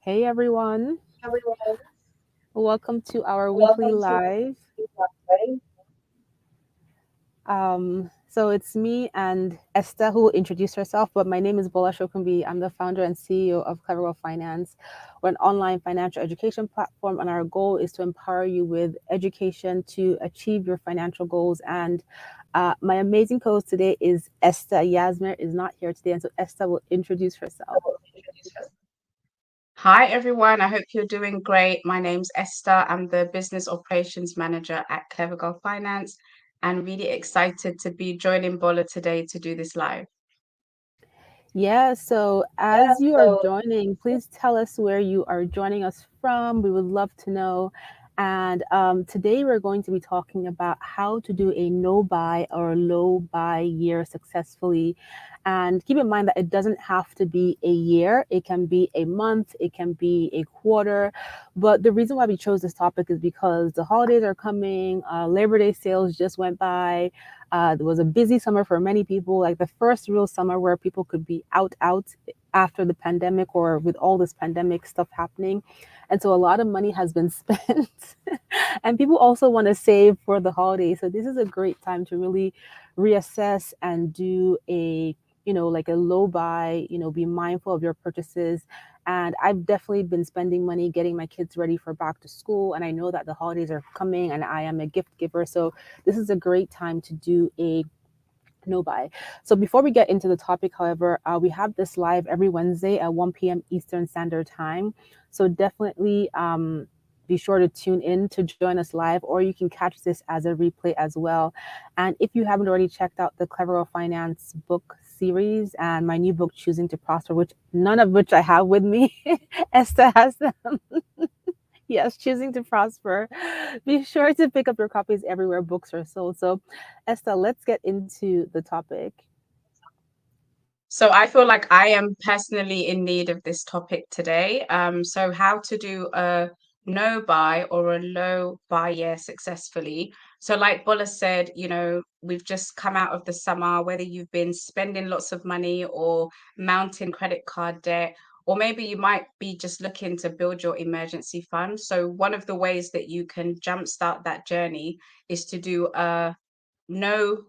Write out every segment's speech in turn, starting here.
Hey everyone, Everyone, welcome to our weekly welcome to live. Bola. So it's me and Esther who will introduce herself, but my name is Bola Shokunbi. I'm the founder and CEO of Cleverwell Finance. We're an online financial education platform, and our goal is to empower you with education to achieve your financial goals. And my amazing co-host today is Esther. Yasmer is not here today, and so Esther will introduce herself. Hi, everyone. I hope you're doing great. My name's Esther. I'm the Business Operations Manager at Clever Girl Finance and really excited to be joining Bola today to do this live. Yeah, so Yeah, as you are so joining, please tell us where you are joining us from. We would love to know. And today we're going to be talking about how to do a no buy or low buy year successfully. And keep in mind that it doesn't have to be a year, it can be a month, it can be a quarter. But the reason why we chose this topic is because the holidays are coming, Labor Day sales just went by. There was a busy summer for many people, like the first real summer where people could be out after the pandemic or with all this pandemic stuff happening. And so a lot of money has been spent. And people also want to save for the holidays. So this is a great time to really reassess and do a like a low buy, be mindful of your purchases. And I've definitely been spending money getting my kids ready for back to school. And I know that the holidays are coming and I am a gift giver. So this is a great time to do a no buy. So before we get into the topic, however, we have this live every Wednesday at 1 p.m. Eastern Standard Time. So definitely be sure to tune in to join us live, or you can catch this as a replay as well. And if you haven't already checked out the Clever Finance book series and my new book, Choosing to Prosper, which none of which I have with me, Esther has them. Yes, choosing to prosper. Be sure to pick up your copies everywhere books are sold. So, Esther, let's get into the topic. So I feel like I am personally in need of this topic today. So how to do a no buy or a low buy year successfully. So like Bola said, we've just come out of the summer, whether you've been spending lots of money or mounting credit card debt, or maybe you might be just looking to build your emergency fund. So one of the ways that you can jumpstart that journey is to do a no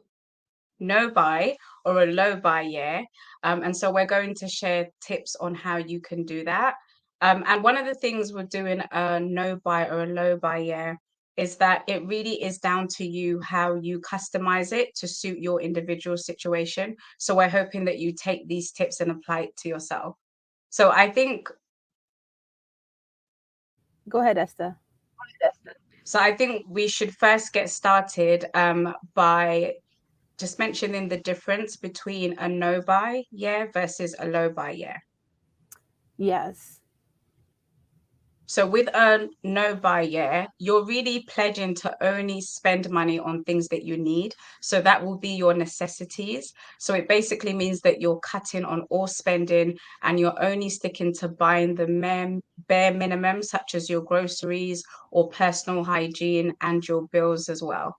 no buy or a low buy year. And so we're going to share tips on how you can do that. And one of the things with doing a no buy or a low buy year is that it really is down to you how you customize it to suit your individual situation. So we're hoping that you take these tips and apply it to yourself. So I think Go ahead, Esther. I think we should first get started by just mentioning the difference between a no buy year versus a low buy year. Yes. So with a no buy year, you're really pledging to only spend money on things that you need. So that will be your necessities. So it basically means that you're cutting on all spending and you're only sticking to buying the bare minimum, such as your groceries or personal hygiene and your bills as well.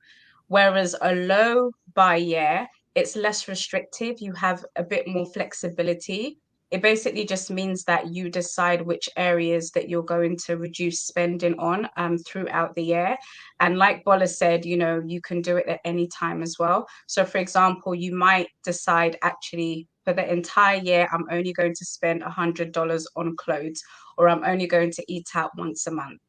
Whereas a low buy year, it's less restrictive. You have a bit more flexibility. It basically just means that you decide which areas that you're going to reduce spending on throughout the year. And like Bola said, you can do it at any time as well. So, for example, you might decide actually for the entire year, I'm only going to spend $100 on clothes, or I'm only going to eat out once a month.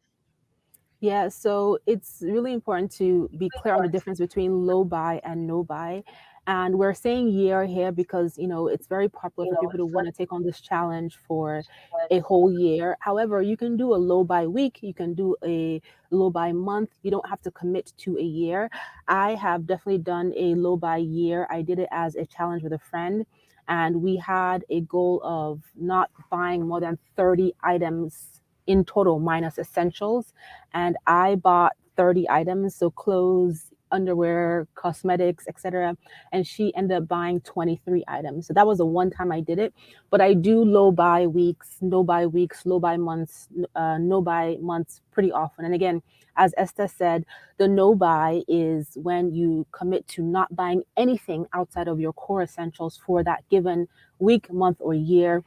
Yeah, so it's really important to be clear on the difference between low buy and no buy. And we're saying year here because, it's very popular for people to want to take on this challenge for a whole year. However, you can do a low buy week, you can do a low buy month. You don't have to commit to a year. I have definitely done a low buy year. I did it as a challenge with a friend, and we had a goal of not buying more than 30 items in total minus essentials, and I bought 30 items, so clothes, underwear, cosmetics, etc. And she ended up buying 23 items. So that was the one time I did it. But I do low buy weeks, no buy weeks, low buy months, no buy months pretty often. And again, as Esther said, the no buy is when you commit to not buying anything outside of your core essentials for that given week, month, or year.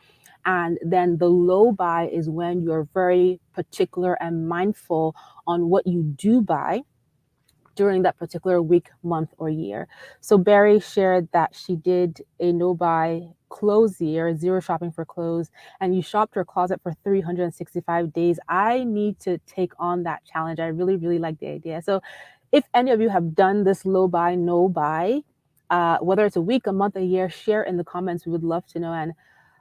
And then the low buy is when you're very particular and mindful on what you do buy during that particular week, month, or year. So Barry shared that she did a no buy clothes year, zero shopping for clothes, and you shopped your closet for 365 days. I need to take on that challenge. I really, really like the idea. So if any of you have done this low buy, no buy, whether it's a week, a month, a year, share in the comments. We would love to know. And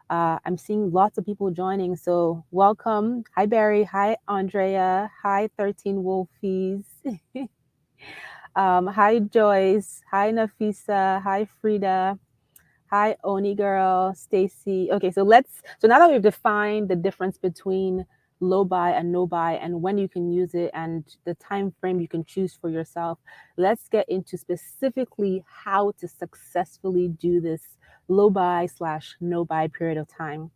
I'm seeing lots of people joining. So welcome. Hi, Barry. Hi, Andrea. Hi, 13 Wolfies. Hi, Joyce. Hi, Nafisa. Hi, Frida. Hi, Oni girl, Stacy. Okay, so now that we've defined the difference between low buy and no buy and when you can use it and the time frame you can choose for yourself, let's get into specifically how to successfully do this low buy slash no buy period of time.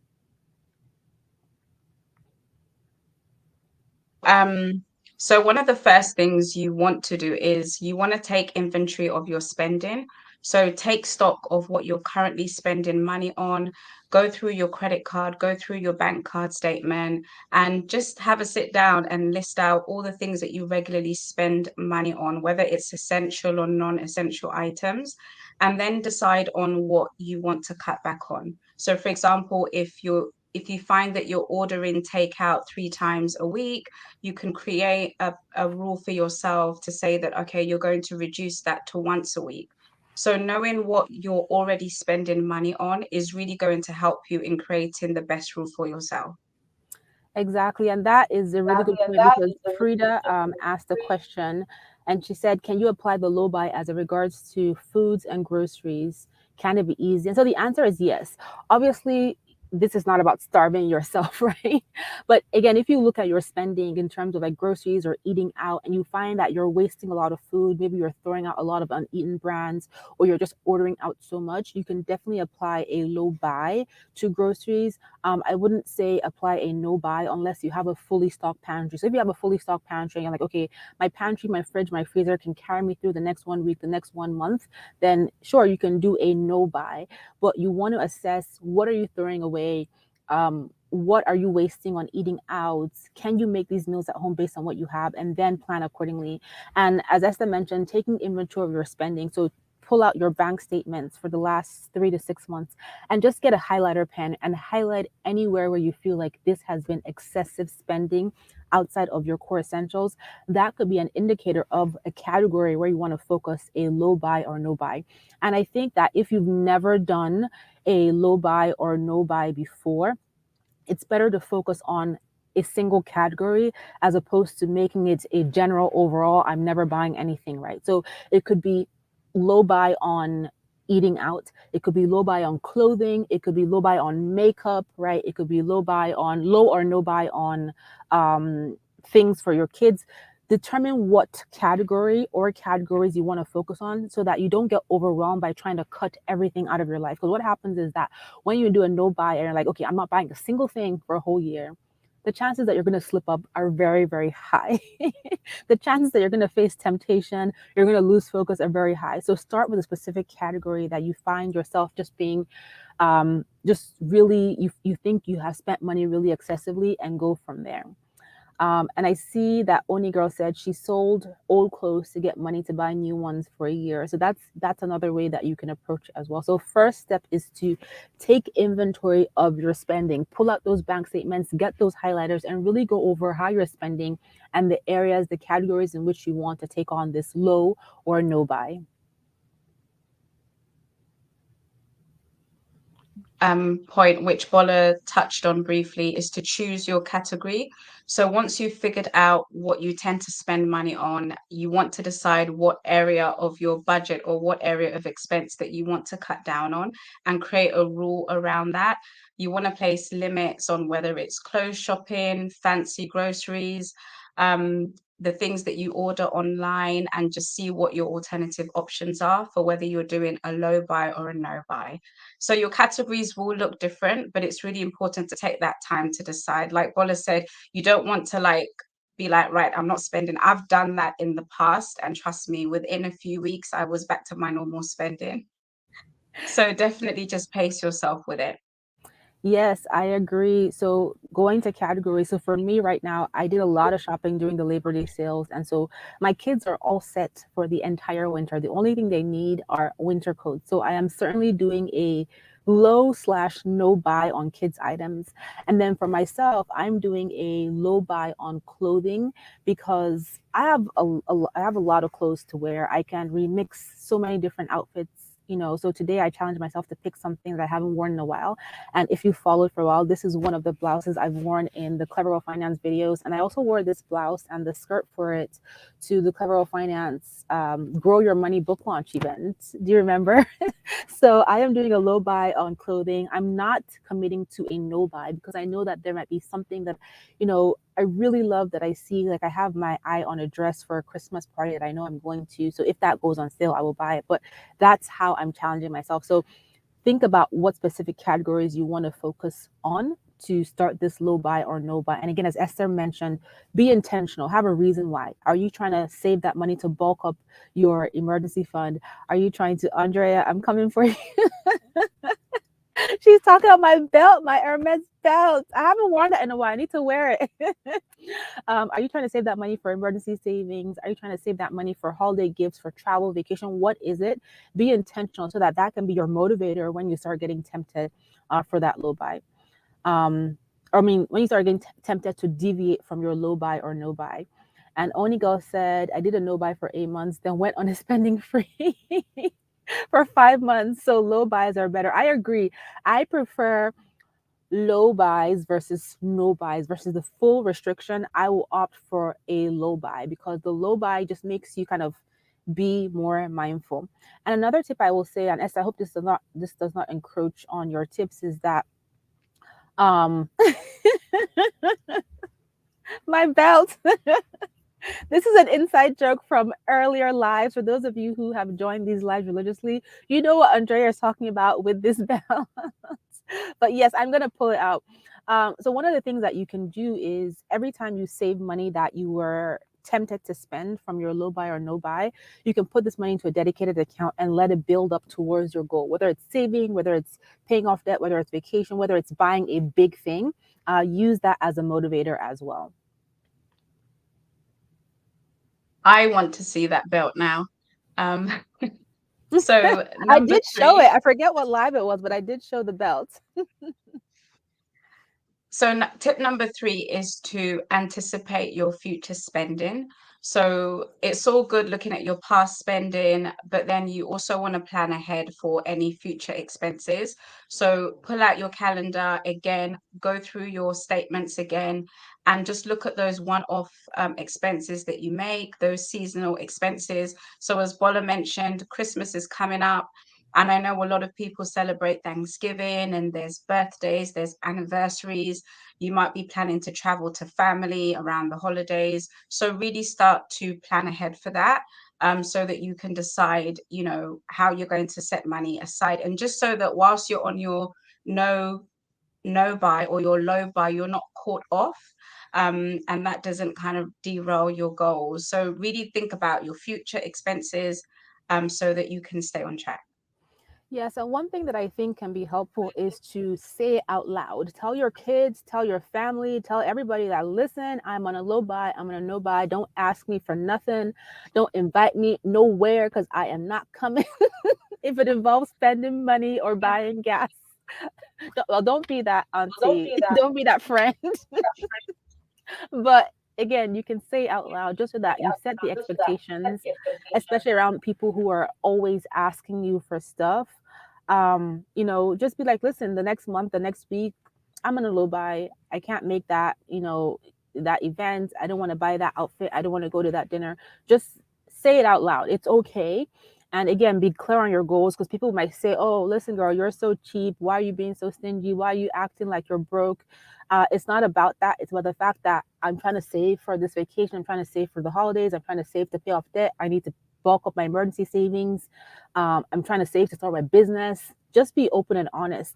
Um, so one of the first things you want to do is you want to take inventory of your spending. So take stock of what you're currently spending money on, go through your credit card, go through your bank card statement, and just have a sit down and list out all the things that you regularly spend money on, whether it's essential or non-essential items, and then decide on what you want to cut back on. So for example, if you find that you're ordering takeout 3 times a week, you can create a rule for yourself to say that, okay, you're going to reduce that to once a week. So knowing what you're already spending money on is really going to help you in creating the best rule for yourself. Exactly. And that is a really good point because Frida asked a question and she said, can you apply the low buy as it regards to foods and groceries? Can it be easy? And so the answer is yes. Obviously, this is not about starving yourself, right? But again, if you look at your spending in terms of like groceries or eating out and you find that you're wasting a lot of food, maybe you're throwing out a lot of uneaten brands or you're just ordering out so much, you can definitely apply a low buy to groceries. I wouldn't say apply a no buy unless you have a fully stocked pantry. So if you have a fully stocked pantry and you're like, okay, my pantry, my fridge, my freezer can carry me through the next 1 week, the next 1 month, then sure, you can do a no buy. But you want to assess what are you throwing away? What are you wasting on eating out? Can you make these meals at home based on what you have and then plan accordingly? And as Esther mentioned, taking inventory of your spending. So pull out your bank statements for the last 3 to 6 months and just get a highlighter pen and highlight anywhere where you feel like this has been excessive spending outside of your core essentials. That could be an indicator of a category where you want to focus a low buy or no buy. And I think that if you've never done a low buy or no buy before, it's better to focus on a single category as opposed to making it a general overall I'm never buying anything, right? So it could be low buy on eating out, it could be low buy on clothing, it could be low buy on makeup, right? It could be low buy on low or no buy on things for your kids. Determine what category or categories you want to focus on so that you don't get overwhelmed by trying to cut everything out of your life. Because what happens is that when you do a no buy and you're like, okay, I'm not buying a single thing for a whole year, the chances that you're going to slip up are very, very high. The chances that you're going to face temptation, you're going to lose focus are very high. So start with a specific category that you find yourself just being, just really, you think you have spent money really excessively and go from there. And I see that Oni Girl said she sold old clothes to get money to buy new ones for a year. So that's another way that you can approach it as well. So first step is to take inventory of your spending, pull out those bank statements, get those highlighters, and really go over how you're spending and the areas, the categories in which you want to take on this low or no buy. Point which Bola touched on briefly is to choose your category. So once you've figured out what you tend to spend money on, you want to decide what area of your budget or what area of expense that you want to cut down on and create a rule around that. You want to place limits on whether it's clothes shopping, fancy groceries, the things that you order online, and just see what your alternative options are for whether you're doing a low buy or a no buy. So your categories will look different, but it's really important to take that time to decide. Like Bola said, you don't want to like be like, right, I'm not spending. I've done that in the past, and trust me, within a few weeks, I was back to my normal spending. So definitely just pace yourself with it. Yes, I agree. So going to categories. So for me right now, I did a lot of shopping during the Labor Day sales. And so my kids are all set for the entire winter. The only thing they need are winter coats. So I am certainly doing a low slash no buy on kids items. And then for myself, I'm doing a low buy on clothing because I have a lot of clothes to wear. I can remix so many different outfits. So today I challenged myself to pick something that I haven't worn in a while, and if you followed for a while, this is one of the blouses I've worn in the Clever Well Finance videos. And I also wore this blouse and the skirt for it to the Clever Well Finance Grow Your Money book launch event. Do you remember? So I am doing a low buy on clothing. I'm not committing to a no buy because I know that there might be something that, I really love that I see. Like I have my eye on a dress for a Christmas party that I know I'm going to. So if that goes on sale, I will buy it. But that's how I'm challenging myself. So think about what specific categories you want to focus on to start this low buy or no buy. And again, as Esther mentioned, be intentional, have a reason why. Are you trying to save that money to bulk up your emergency fund? Are you trying to, Andrea, I'm coming for you. She's talking about my belt, my Hermes belt. I haven't worn that in a while. I need to wear it. Are you trying to save that money for emergency savings? Are you trying to save that money for holiday gifts, for travel, vacation? What is it? Be intentional so that that can be your motivator when you start getting tempted for that low buy. Um, I mean, when you start getting tempted to deviate from your low buy or no buy. And Onigo said, I did a no buy for 8 months, then went on a spending free for 5 months. So low buys are better. I agree. I prefer low buys versus no buys versus the full restriction. I will opt for a low buy because the low buy just makes you kind of be more mindful. And another tip I will say, and Esther, I hope this does not encroach on your tips, is that um my belt. This is an inside joke from earlier lives. For those of you who have joined these lives religiously, you know what Andrea is talking about with this belt. But yes, I'm gonna pull it out. So one of the things that you can do is every time you save money that you were tempted to spend from your low buy or no buy, you can put this money into a dedicated account and let it build up towards your goal. Whether it's saving, whether it's paying off debt, whether it's vacation, whether it's buying a big thing, use that as a motivator as well. I want to see that belt now. Um, so I number did show it. three. I forget what live it was, but I did show the belt. So tip number three is to anticipate your future spending. So it's all good looking at your past spending, but then you also want to plan ahead for any future expenses. So pull out your calendar again, go through your statements again, and just look at those one-off expenses that you make, those seasonal expenses. So as Bola mentioned, Christmas is coming up. And I know a lot of people celebrate Thanksgiving and there's birthdays, there's anniversaries. You might be planning to travel to family around the holidays. So really start to plan ahead for that. So that you can decide, how you're going to set money aside. And just so that whilst you're on your no no buy or your low buy, you're not caught off. And that doesn't kind of derail your goals. So really think about your future expenses so that you can stay on track. Yes, and one thing that I think can be helpful is to say it out loud. Tell your kids, tell your family, tell everybody that listen, I'm on a low buy, I'm on a no buy. Don't ask me for nothing. Don't invite me nowhere because I am not coming if it involves spending money or buying gas. Well, don't be that auntie. Don't be that friend. But again, you can say out loud just so that you set the expectations, especially around people who are always asking you for stuff. Just be like, listen, the next month, the next week, I'm gonna low buy. I can't make that, that event. I don't want to buy that outfit. I don't want to go to that dinner. Just say it out loud. It's okay. And again, be clear on your goals because people might say, oh, listen, girl, you're so cheap. Why are you being so stingy? Why are you acting like you're broke? It's not about that. It's about the fact that I'm trying to save for this vacation. I'm trying to save for the holidays. I'm trying to save to pay off debt. I need to bulk up my emergency savings. I'm trying to save to start my business. Just be open and honest.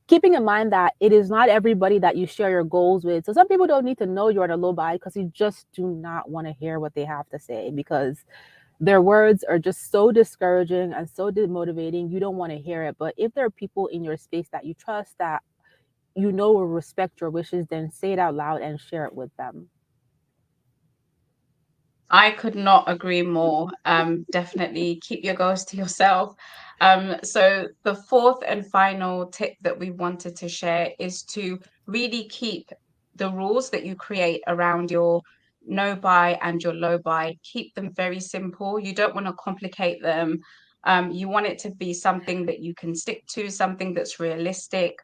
Keeping in mind that it is not everybody that you share your goals with. So some people don't need to know you're at a low buy because you just do not want to hear what they have to say because their words are just so discouraging and so demotivating. You don't want to hear it. But if there are people in your space that you trust that will respect your wishes, then say it out loud and share it with them. I could not agree more. Definitely keep your goals to yourself. So the fourth and final tip that we wanted to share is to really keep the rules that you create around your no buy and your low buy, keep them very simple. You don't want to complicate them. You want it to be something that you can stick to, something that's realistic,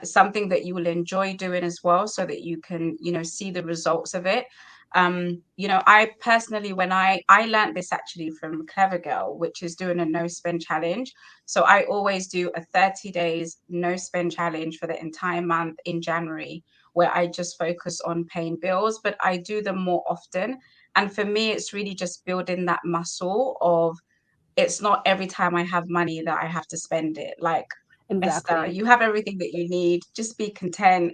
something that you will enjoy doing as well, so that you can, see the results of it. I personally, when I learned this actually from Clever Girl, which is doing a no spend challenge. So I always do a 30 days no spend challenge for the entire month in January, where I just focus on paying bills, but I do them more often. And for me, it's really just building that muscle of, it's not every time I have money that I have to spend it. Like, Esther, Exactly. you have everything that you need. Just be content.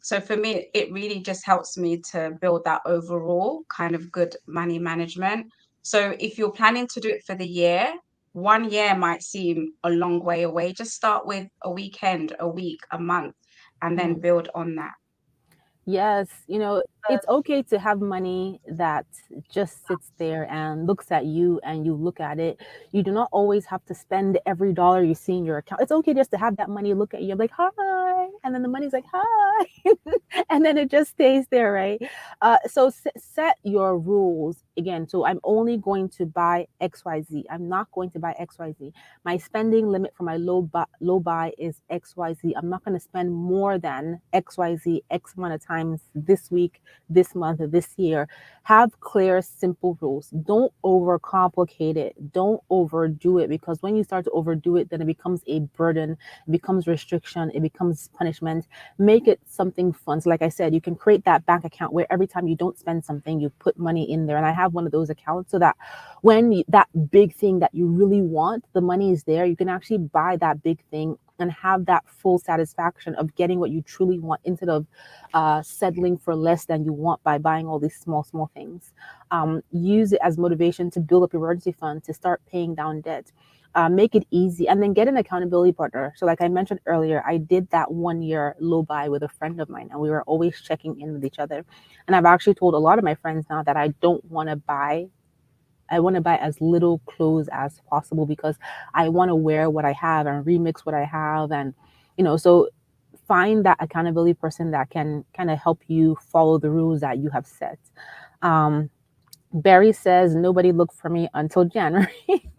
So for me, it really just helps me to build that overall kind of good money management. So if you're planning to do it for the year, 1 year might seem a long way away. Just start with a weekend, a week, a month, and then Mhm. build on that. Yes, it's okay to have money that just sits there and looks at you and you look at it. You do not always have to spend every dollar you see in your account. It's okay just to have that money look at you and be like, hi. And then the money's like, hi. And then it just stays there, right? So set your rules again. So I'm only going to buy XYZ. I'm not going to buy XYZ. My spending limit for my low buy is XYZ. I'm not going to spend more than XYZ X amount of times this week, this month, this year. Have clear, simple rules. Don't overcomplicate it. Don't overdo it, because when you start to overdo it, then it becomes a burden, it becomes restriction, it becomes punishment. Make it something fun. So like I said, you can create that bank account where every time you don't spend something, you put money in there. And I have one of those accounts so that when that big thing that you really want, the money is there. You can actually buy that big thing and have that full satisfaction of getting what you truly want, instead of settling for less than you want by buying all these small things. Use it as motivation to build up your emergency fund, to start paying down debt. Make it easy, and then get an accountability partner. So like I mentioned earlier, I did that 1 year low buy with a friend of mine, and we were always checking in with each other. And I've actually told a lot of my friends now that I want to buy as little clothes as possible, because I want to wear what I have and remix what I have. And, so find that accountability person that can kind of help you follow the rules that you have set. Um, Barry says, nobody looked for me until January.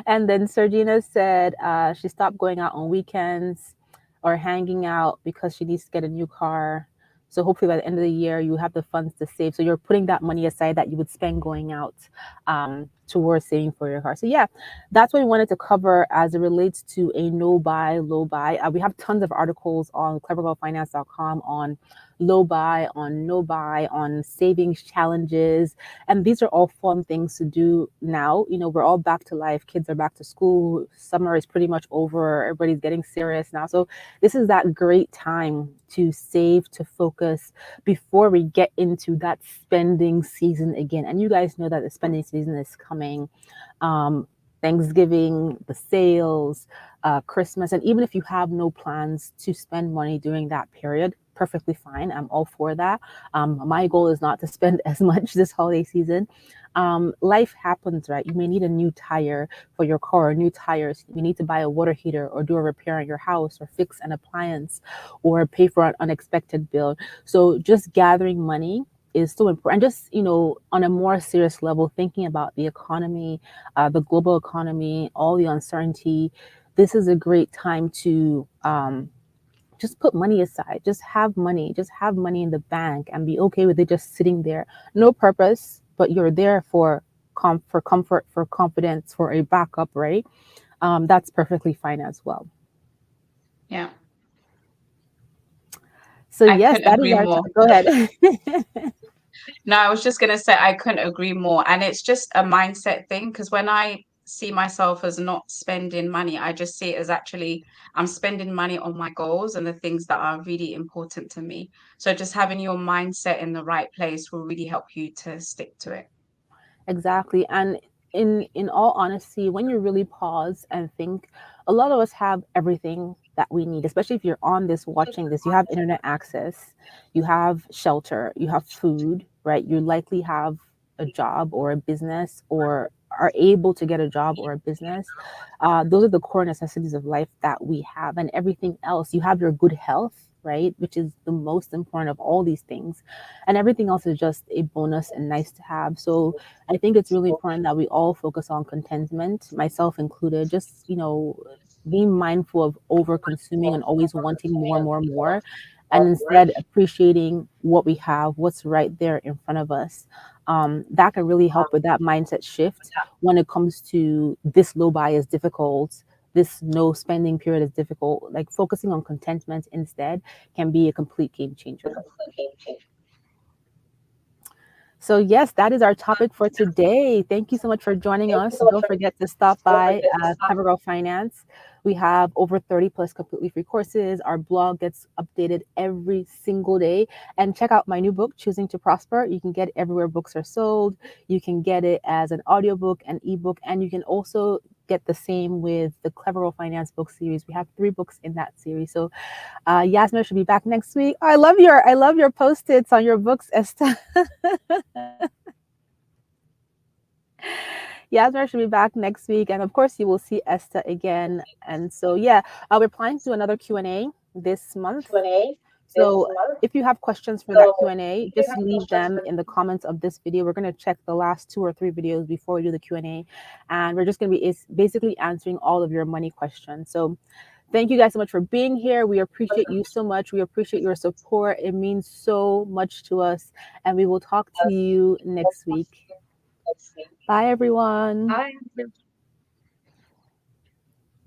And then Sergina said she stopped going out on weekends or hanging out because she needs to get a new car. So hopefully by the end of the year, you have the funds to save. So you're putting that money aside that you would spend going out, towards saving for your car. So yeah, that's what we wanted to cover as it relates to a no buy, low buy. We have tons of articles on clevergirlfinance.com on low buy, on no buy, on savings challenges, and these are all fun things to do now. We're all back to life. Kids are back to school. Summer is pretty much over. Everybody's getting serious now. So this is that great time to save, to focus before we get into that spending season again. And you guys know that the spending season is coming. Um, Thanksgiving, the sales, Christmas, and even if you have no plans to spend money during that period, perfectly fine. I'm all for that. My goal is not to spend as much this holiday season. Life happens, right? You may need a new tire for your car, or new tires. You need to buy a water heater, or do a repair on your house, or fix an appliance, or pay for an unexpected bill. So just gathering money is so important. And just, on a more serious level, thinking about the economy, the global economy, all the uncertainty, this is a great time to just put money aside. Just have money in the bank and be okay with it just sitting there. No purpose, but you're there for for comfort, for confidence, for a backup, right? That's perfectly fine as well. Yeah, So I yes, couldn't that is agree our more. time. Go ahead. No, I was just going to say I couldn't agree more. And it's just a mindset thing, because when I see myself as not spending money, I just see it as actually I'm spending money on my goals and the things that are really important to me. So just having your mindset in the right place will really help you to stick to it. Exactly. And in all honesty, when you really pause and think, a lot of us have everything that we need, especially if you're on this watching this. You have internet access, you have shelter, you have food, right? You likely have a job or a business, or are able to get a job or a business. Those are the core necessities of life that we have, and everything else. You have your good health, right? Which is the most important of all these things. And everything else is just a bonus and nice to have. So I think it's really important that we all focus on contentment, myself included, just, being mindful of over consuming and always wanting more, more, more, and instead appreciating what we have, what's right there in front of us. That can really help with that mindset shift when it comes to this low buy is difficult, this no spending period is difficult. Like focusing on contentment instead can be a complete game changer. So, yes, that is our topic for today. Thank you so much for joining us. Don't forget to stop by Clever Girl Finance. We have over 30 plus completely free courses. Our blog gets updated every single day. And check out my new book, Choosing to Prosper. You can get it everywhere books are sold. You can get it as an audiobook, an ebook, and you can also get the same with the Clever Girl Finance book series. We have 3 books in that series. So Yasmin should be back next week. I love your post-its on your books, Esther. Yasmin should be back next week, and of course, you will see Esther again. And so, yeah, we're planning to do another Q&A this month. So, if you have questions for that Q&A, just leave them in the comments of this video. We're going to check the last 2 or 3 videos before we do the Q&A, and we're just going to be basically answering all of your money questions. So, thank you guys so much for being here. We appreciate you so much. We appreciate your support. It means so much to us, and we will talk to you next week. Bye, everyone. Bye.